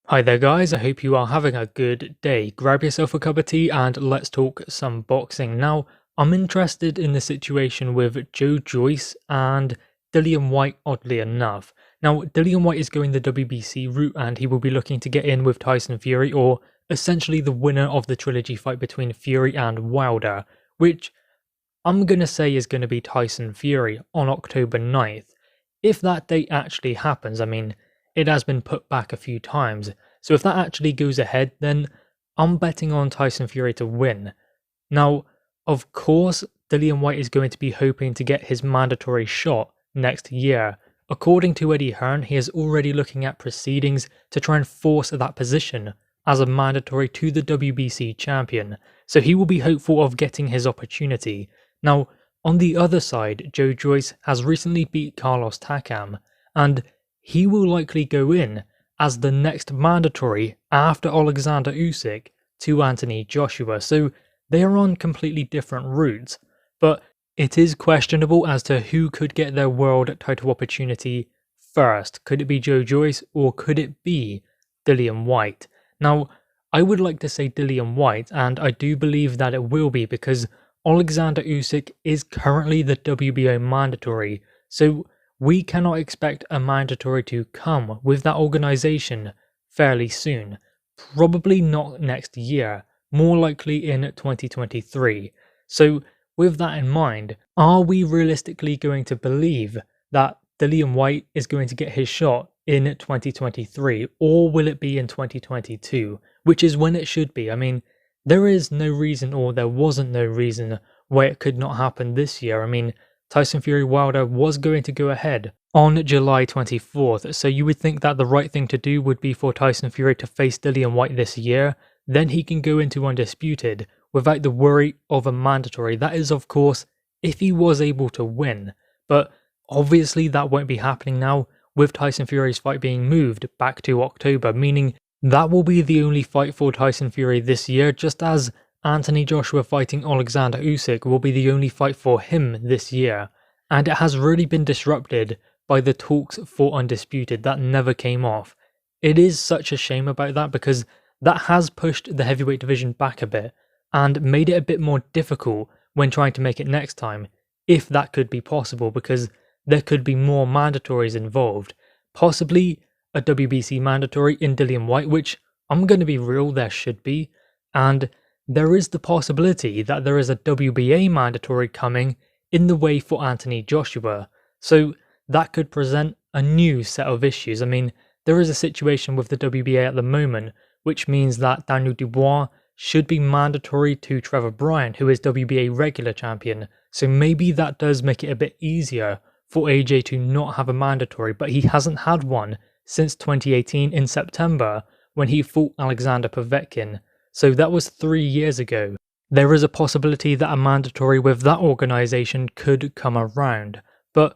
Hi there guys, I hope you are having a good day. Grab yourself a cup of tea and let's talk some boxing. Now, I'm interested in the situation with Joyce and Dillian Whyte, oddly enough. Now, Dillian Whyte is going the WBC route and he will be looking to get in with Tyson Fury, or essentially the winner of the trilogy fight between Fury and Wilder, which I'm going to say is going to be Tyson Fury on October 9th. If that date actually happens, I mean, it has been put back a few times, so if that actually goes ahead, then I'm betting on Tyson Fury to win. Now, of course, Dillian Whyte is going to be hoping to get his mandatory shot next year. According to Eddie Hearn, he is already looking at proceedings to try and force that position as a mandatory to the WBC champion, so he will be hopeful of getting his opportunity. Now, on the other side, Joyce has recently beat Carlos Takam, and he will likely go in as the next mandatory after Alexander Usyk to Anthony Joshua, so they are on completely different routes, but it is questionable as to who could get their world title opportunity first. Could it be Joyce or could it be Dillian Whyte? Now, I would like to say Dillian Whyte, and I do believe that it will be because Alexander Usyk is currently the WBO mandatory, so we cannot expect a mandatory to come with that organisation fairly soon. Probably not next year, more likely in 2023. So with that in mind, are we realistically going to believe that Dillian Whyte is going to get his shot in 2023, or will it be in 2022, which is when it should be? I mean, there is no reason, or there wasn't no reason, why it could not happen this year. I mean, Tyson Fury Wilder was going to go ahead on July 24th, so you would think that the right thing to do would be for Tyson Fury to face Dillian Whyte this year, then he can go into Undisputed without the worry of a mandatory. That is, of course, if he was able to win, but obviously that won't be happening now, with Tyson Fury's fight being moved back to October, meaning that will be the only fight for Tyson Fury this year, just as Anthony Joshua fighting Alexander Usyk will be the only fight for him this year, and it has really been disrupted by the talks for Undisputed that never came off. It is such a shame about that because that has pushed the heavyweight division back a bit and made it a bit more difficult when trying to make it next time, if that could be possible, because there could be more mandatories involved, possibly a WBC mandatory in Dillian Whyte, which I'm going to be real, there should be, and there is the possibility that there is a WBA mandatory coming in the way for Anthony Joshua, so that could present a new set of issues. I mean, there is a situation with the WBA at the moment, which means that Daniel Dubois should be mandatory to Trevor Bryan, who is WBA regular champion, so maybe that does make it a bit easier for AJ to not have a mandatory, but he hasn't had one since 2018 in September when he fought Alexander Povetkin, so that was 3 years ago. There is a possibility that a mandatory with that organisation could come around, but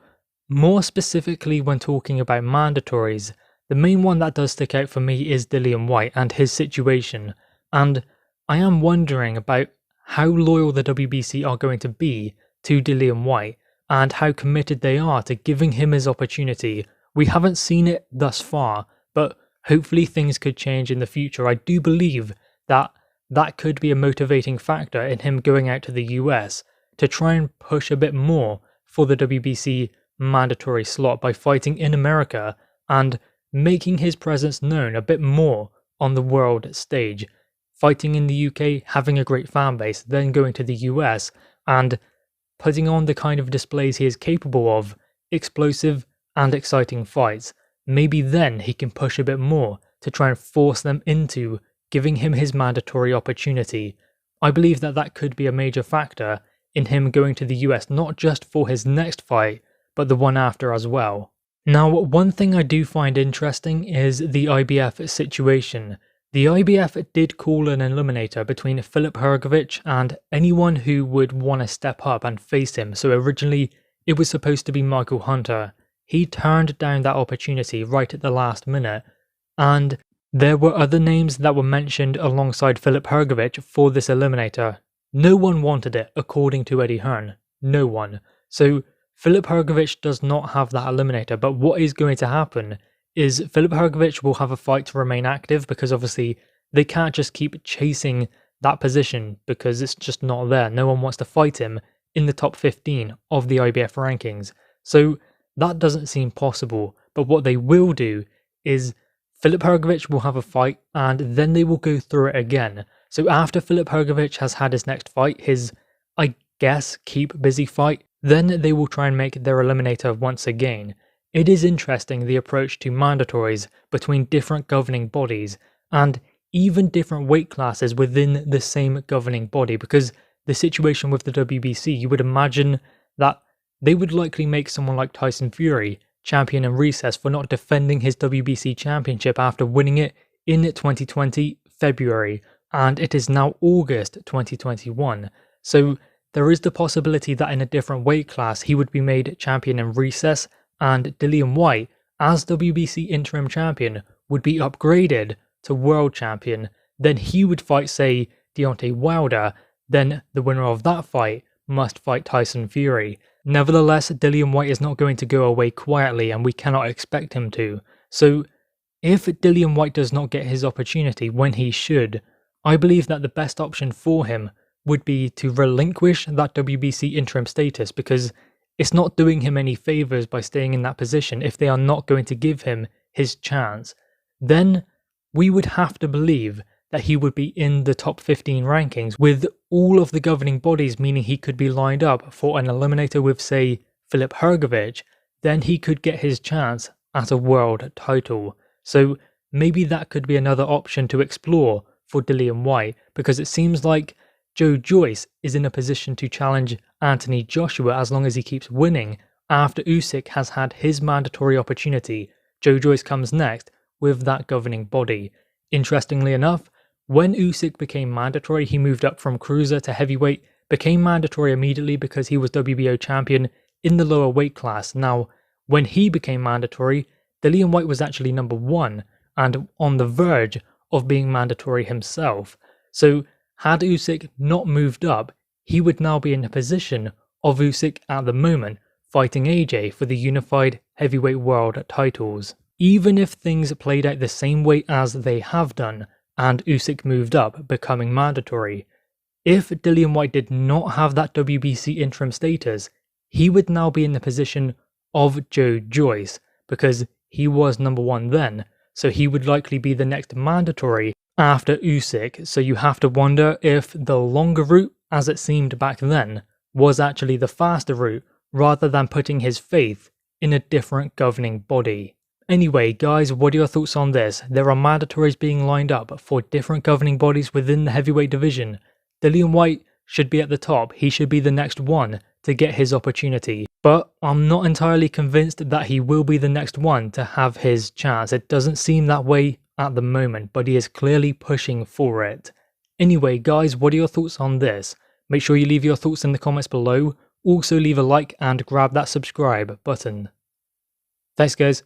more specifically when talking about mandatories, the main one that does stick out for me is Dillian Whyte and his situation, and I am wondering about how loyal the WBC are going to be to Dillian Whyte and how committed they are to giving him his opportunity. We haven't seen it thus far, but hopefully things could change in the future. I do believe that that could be a motivating factor in him going out to the US to try and push a bit more for the WBC mandatory slot by fighting in America and making his presence known a bit more on the world stage. Fighting in the UK, having a great fan base, then going to the US and putting on the kind of displays he is capable of, explosive and exciting fights. Maybe then he can push a bit more to try and force them into giving him his mandatory opportunity. I believe that that could be a major factor in him going to the US, not just for his next fight, but the one after as well. Now, one thing I do find interesting is the IBF situation. The IBF did call an eliminator between Filip Hrgović and anyone who would want to step up and face him, so originally it was supposed to be Michael Hunter. He turned down that opportunity right at the last minute, and there were other names that were mentioned alongside Filip Hrgović for this eliminator. No one wanted it, according to Eddie Hearn. No one. So Filip Hrgović does not have that eliminator, but what is going to happen is Filip Hrgović will have a fight to remain active, because obviously they can't just keep chasing that position because it's just not there. No one wants to fight him in the top 15 of the IBF rankings. So that doesn't seem possible. But what they will do is Filip Hrgović will have a fight and then they will go through it again. So after Filip Hrgović has had his next fight, his, I guess, keep busy fight, then they will try and make their eliminator once again. It is interesting, the approach to mandatories between different governing bodies and even different weight classes within the same governing body, because the situation with the WBC, you would imagine that they would likely make someone like Tyson Fury champion in recess for not defending his WBC championship after winning it in 2020 February, and it is now August 2021. So there is the possibility that in a different weight class he would be made champion in recess, and Dillian Whyte, as WBC interim champion, would be upgraded to world champion. Then he would fight, say, Deontay Wilder. Then the winner of that fight must fight Tyson Fury. Nevertheless, Dillian Whyte is not going to go away quietly, and we cannot expect him to. So if Dillian Whyte does not get his opportunity when he should, I believe that the best option for him would be to relinquish that WBC interim status, because it's not doing him any favours by staying in that position if they are not going to give him his chance. Then we would have to believe that he would be in the top 15 rankings with all of the governing bodies, meaning he could be lined up for an eliminator with, say, Filip Hrgović. Then he could get his chance at a world title. So maybe that could be another option to explore for Dillian Whyte, because it seems like Joyce is in a position to challenge Anthony Joshua as long as he keeps winning. After Usyk has had his mandatory opportunity, Joyce comes next with that governing body. Interestingly enough, when Usyk became mandatory, he moved up from cruiser to heavyweight, became mandatory immediately because he was WBO champion in the lower weight class. Now, when he became mandatory, Dillian Whyte was actually number 1 and on the verge of being mandatory himself. So had Usyk not moved up, he would now be in a position of Usyk at the moment fighting AJ for the unified heavyweight world titles. Even if things played out the same way as they have done, and Usyk moved up, becoming mandatory, if Dillian Whyte did not have that WBC interim status, he would now be in the position of Joyce, because he was number 1 then, so he would likely be the next mandatory after Usyk. So you have to wonder if the longer route, as it seemed back then, was actually the faster route, rather than putting his faith in a different governing body. Anyway guys, what are your thoughts on this? There are mandatories being lined up for different governing bodies within the heavyweight division. Dillian Whyte should be at the top, he should be the next one to get his opportunity. But I'm not entirely convinced that he will be the next one to have his chance. It doesn't seem that way at the moment, but he is clearly pushing for it. Anyway guys, what are your thoughts on this? Make sure you leave your thoughts in the comments below. Also leave a like and grab that subscribe button. Thanks guys.